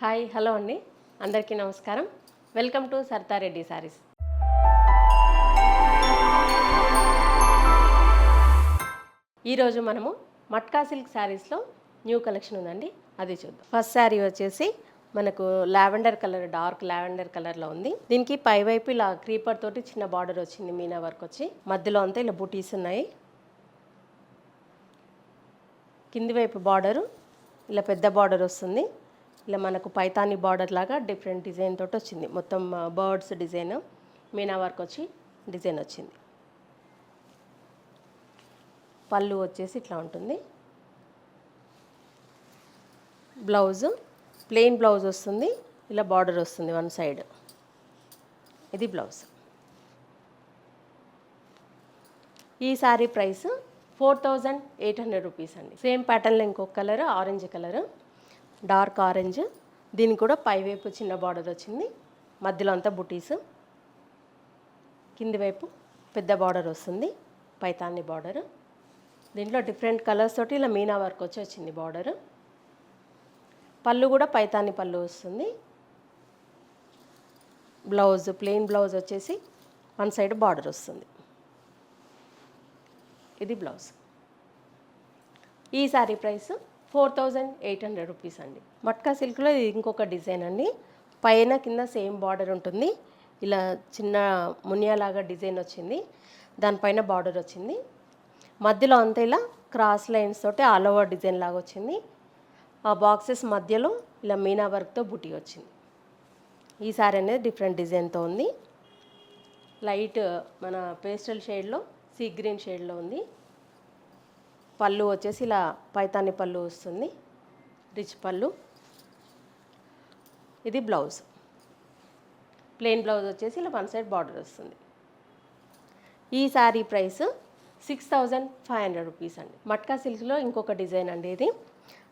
Hi hello అండి, అందరికీ నమస్కారం. Welcome to Sarthareddy saris. ఈరోజు మనము మట్కా సిల్క్ శారీస్లో న్యూ కలెక్షన్ ఉందండి, అది చూద్దాం. ఫస్ట్ శారీ వచ్చేసి మనకు లావెండర్ కలర్, డార్క్ లావెండర్ కలర్లో ఉంది. దీనికి పైవైపు ఇలా క్రీపర్ తోటి చిన్న బార్డర్ వచ్చింది, మీనా వర్క్ వచ్చి మధ్యలో అంతా ఇలా బూటీస్ ఉన్నాయి. కింది వైపు బార్డరు ఇలా పెద్ద బార్డర్ వస్తుంది. ఇలా మనకు పైతాని బార్డర్ లాగా డిఫరెంట్ డిజైన్ తోటి వచ్చింది. మొత్తం బర్డ్స్ డిజైన్, మీనా వర్క్ వచ్చి డిజైన్ వచ్చింది. పళ్ళు వచ్చేసి ఇట్లా ఉంటుంది. బ్లౌజ్ ప్లెయిన్ బ్లౌజ్ వస్తుంది, ఇలా బార్డర్ వస్తుంది వన్ సైడ్. ఇది బ్లౌజ్. ఈ శారీ ప్రైస్ 4800 రూపీస్ అండి. సేమ్ ప్యాటర్న్లో ఇంకొక colour orange colour, dark orange. దీనికి కూడా పైవైపు చిన్న బార్డర్ వచ్చింది, మధ్యలో అంతా బుటీస్. కింది వైపు పెద్ద బార్డర్ వస్తుంది, పైతాని బార్డర్. దీంట్లో డిఫరెంట్ కలర్స్ తోటి ఇలా మీనా వర్క్ వచ్చి వచ్చింది బార్డర్. పళ్ళు కూడా పైతాని పళ్ళు వస్తుంది. బ్లౌజ్ ప్లెయిన్ బ్లౌజ్ వచ్చేసి వన్ సైడ్ బార్డర్ వస్తుంది. ఇది బ్లౌజ్. ఈ శారీ ప్రైస్ 4800 రూపీస్ అండి. మట్కా సిల్క్లో ఇది ఇంకొక డిజైన్ అండి. పైన కింద సేమ్ బార్డర్ ఉంటుంది. ఇలా చిన్న మునియాలాగా డిజైన్ వచ్చింది, దానిపైన బార్డర్ వచ్చింది. మధ్యలో అంతా ఇలా క్రాస్ లైన్స్ తోటి ఆల్ ఓవర్ డిజైన్ లాగా వచ్చింది. ఆ బాక్సెస్ మధ్యలో ఇలా మీనా వర్క్తో బుటీ వచ్చింది. ఈ శారీ అనేది డిఫరెంట్ డిజైన్తో ఉంది. లైట్ మన పేస్టల్ షేడ్లో సీ గ్రీన్ షేడ్లో ఉంది. పళ్ళు వచ్చేసి ఇలా పైతాని పళ్ళు వస్తుంది, రిచ్ పళ్ళు. ఇది బ్లౌజ్. ప్లెయిన్ బ్లౌజ్ వచ్చేసి ఇలా వన్ సైడ్ బార్డర్ వస్తుంది. ఈ శారీ ప్రైస్ 6500 రూపీస్ అండి. మట్కా సిల్క్లో ఇంకొక డిజైన్ అండి. ఇది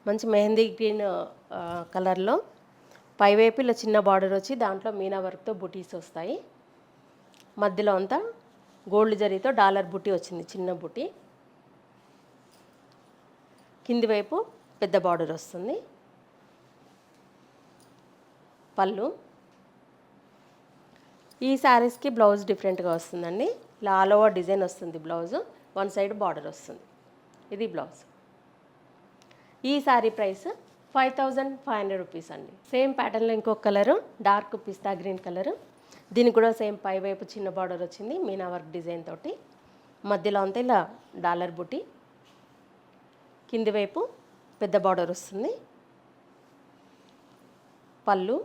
మంచి మెహందీ గ్రీన్ కలర్లో పైవైపు ఇలా చిన్న బార్డర్ వచ్చి దాంట్లో మీనా వర్క్తో బుటీస్ వస్తాయి. మధ్యలో అంతా గోల్డ్ జరీతో డాలర్ బుటీ వచ్చింది, చిన్న బుటీ. కింది వైపు పెద్ద బార్డర్ వస్తుంది. పళ్ళు. ఈ శారీస్కి బ్లౌజ్ డిఫరెంట్గా వస్తుందండి. ఇలా ఆల్ ఓవర్ డిజైన్ వస్తుంది బ్లౌజ్, వన్ సైడ్ బార్డర్ వస్తుంది. ఇది బ్లౌజ్. ఈ శారీ ప్రైస్ 5500 రూపీస్ అండి. సేమ్ ప్యాటర్న్లో ఇంకొక కలరు డార్క్ పిస్తా గ్రీన్ కలరు. దీనికి కూడా సేమ్ పై వైపు చిన్న బార్డర్ వచ్చింది, మీనా వర్క్ డిజైన్ తోటి. మధ్యలో అంతా ఇలా డాలర్ బుటీ. కింది వైపు పెద్ద బార్డర్ వస్తుంది. పళ్ళు.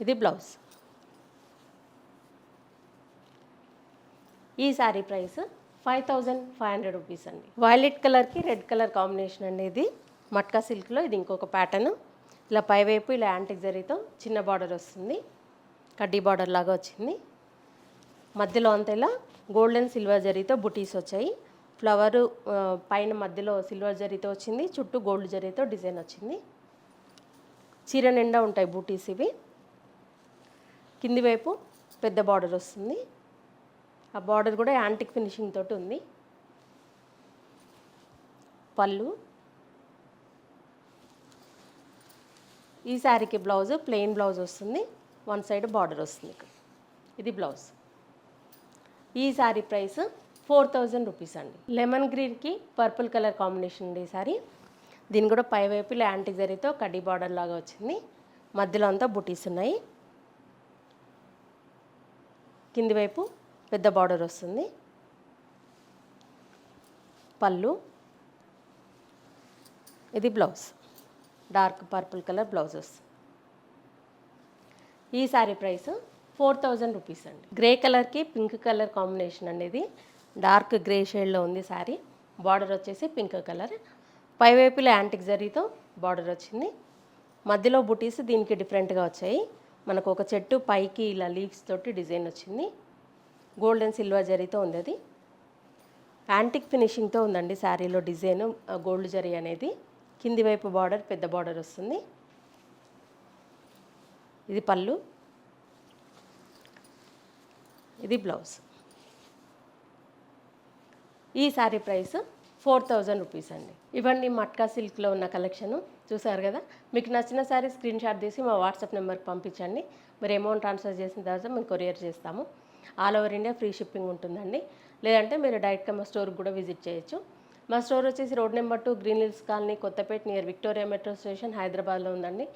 ఇది బ్లౌజ్. ఈ శారీ ప్రైస్ 5500 రూపీస్ అండి. వైలెట్ కలర్కి రెడ్ కలర్ కాంబినేషన్ అండి. ఇది మట్కా సిల్క్లో ఇది ఇంకొక ప్యాటర్న్. ఇలా పైవైపు ఇలా యాంటిక్ జరీతో చిన్న బార్డర్ వస్తుంది, కడ్డీ బార్డర్ లాగా వచ్చింది. మధ్యలో అంతా ఇలా గోల్డెన్ సిల్వర్ జరీతో బుటీస్ వచ్చాయి. ఫ్లవరు పైన మధ్యలో సిల్వర్ జరీతో వచ్చింది, చుట్టూ గోల్డ్ జరీతో డిజైన్ వచ్చింది. చీర నిండా ఉంటాయి బూటీస్ ఇవి. కింది వైపు పెద్ద బార్డర్ వస్తుంది. ఆ బార్డర్ కూడా యాంటిక్ ఫినిషింగ్ తోటి ఉంది. పళ్ళు. ఈ శారీకి బ్లౌజ్ ప్లెయిన్ బ్లౌజ్ వస్తుంది, వన్ సైడ్ బార్డర్ వస్తుంది. ఇది బ్లౌజ్. ఈ శారీ ప్రైస్ 4000 రూపీస్ అండి. లెమన్ గ్రీన్కి పర్పుల్ కలర్ కాంబినేషన్ ఉంది ఈ శారీ. దీని కూడా పైవైపు ఇలా యాంటిక్ జరీతో కడ్డీ బార్డర్ లాగా వచ్చింది. మధ్యలో అంతా బుటీస్ ఉన్నాయి. కింది వైపు పెద్ద బార్డర్ వస్తుంది. పళ్ళు. ఇది blouse. Dark purple colour blouse వస్తుంది. ఈ శారీ ప్రైస్ 4000 రూపీస్ అండి. గ్రే కలర్కి పింక్ కలర్ కాంబినేషన్ అండి. ఇది డార్క్ గ్రే షేడ్లో ఉంది శారీ. బార్డర్ వచ్చేసి పింక్ కలర్. పైవైపులో యాంటిక్ జరీతో బార్డర్ వచ్చింది. మధ్యలో బుటీస్ దీనికి డిఫరెంట్గా వచ్చాయి. మనకు ఒక చెట్టు పైకి ఇలా లీవ్స్ తోటి డిజైన్ వచ్చింది. గోల్డెన్ సిల్వర్ జరీతో ఉంది. అది యాంటిక్ ఫినిషింగ్తో ఉందండి శారీలో డిజైన్, గోల్డ్ జరీ అనేది. కింది వైపు బార్డర్ పెద్ద బార్డర్ వస్తుంది. ఇది పళ్ళు. ఇది బ్లౌజ్. ఈ శారీ ప్రైస్ 4000 రూపీస్ అండి. ఇవన్నీ మట్కా సిల్క్లో ఉన్న కలెక్షను. చూసారు కదా, మీకు నచ్చిన సారీ స్క్రీన్ షాట్ తీసి మా వాట్సాప్ నెంబర్కి పంపించండి. మీరు అమౌంట్ ట్రాన్స్ఫర్ చేసిన తర్వాత మేము కొరియర్ చేస్తాము. All over India free shipping ఉంటుందండి. లేదంటే మీరు డైరెక్ట్గా మా స్టోర్కి కూడా విజిట్ చేయొచ్చు. మా స్టోర్ వచ్చేసి road number 2 green hills colony, Kothapet, near Victoria metro station, హైదరాబాద్లో ఉందండి.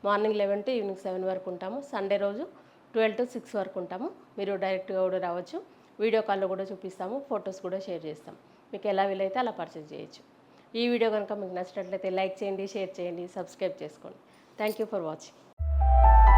మార్నింగ్ 11 to ఈవినింగ్ 7 వరకు ఉంటాము. సండే రోజు 12 to 6 వరకు ఉంటాము. మీరు డైరెక్ట్గా కూడా రావచ్చు. వీడియో కాల్లో కూడా చూపిస్తాము, ఫొటోస్ కూడా షేర్ చేస్తాం. మీకు ఎలా వీలైతే అలా పర్చేజ్ చేయొచ్చు. ఈ వీడియో కనుక మీకు నచ్చినట్లయితే లైక్ చేయండి, షేర్ చేయండి, సబ్స్క్రైబ్ చేసుకోండి. Thank you for watching.